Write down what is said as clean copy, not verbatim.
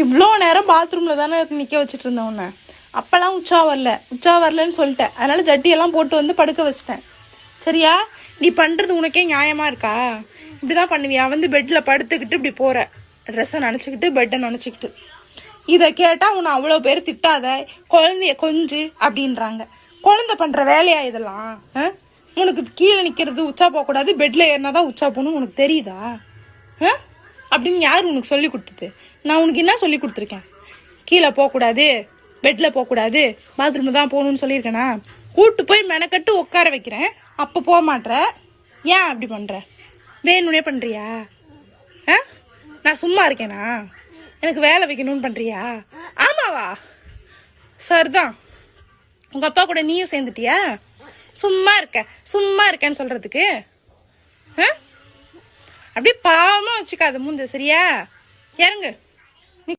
இவ்வளோ நேரம் பாத்ரூமில் தானே நிற்க வச்சுட்டு இருந்தேன் உன்னை. அப்போல்லாம் உச்சா வரலன்னு சொல்லிட்டேன். அதனால ஜட்டியெல்லாம் போட்டு வந்து படுக்க வச்சிட்டேன். சரியா? நீ பண்ணுறது உனக்கே நியாயமாக இருக்கா? இப்படி தான் பண்ணுவியா? வந்து பெட்டில் படுத்துக்கிட்டு இப்படி போகிற, ட்ரெஸ்ஸை நினச்சிக்கிட்டு பெட்டை நினச்சிக்கிட்டு. இதை கேட்டால் உன்னை அவ்வளோ பேர் திட்டாத, குழந்தைய கொஞ்சு அப்படின்றாங்க. குழந்தை பண்ணுற வேலையா இதெல்லாம்? உனக்கு கீழே நிற்கிறது உச்சா போகக்கூடாது, பெட்டில் ஏறினா தான் உச்சா போகணும், உனக்கு தெரியுதா? அப்படின்னு யார் உனக்கு சொல்லி கொடுத்தது? நான் உனக்கு என்ன சொல்லி கொடுத்துருக்கேன்? கீழே போகக்கூடாது, பெட்டில் போகக்கூடாது, பாத்ரூமில் தான் போகணும்னு சொல்லியிருக்கேனா? கூட்டு போய் மெனக்கட்டு உட்கார வைக்கிறேன், அப்போ போக மாட்ற. ஏன் அப்படி பண்ணுற? வேணும்னே பண்ணுறியா? நான் சும்மா இருக்கேனா? எனக்கு வேலை வைக்கணும்னு பண்ணுறியா? ஆமாவா? சரிதான். உங்கள் அப்பா கூட நீயும் சேர்ந்துட்டியா? சும்மா இருக்கேன்னு சொல்கிறதுக்கு. அப்படியே பாவமாக வச்சுக்காத மூஞ்ச. சரியா? இறங்கு.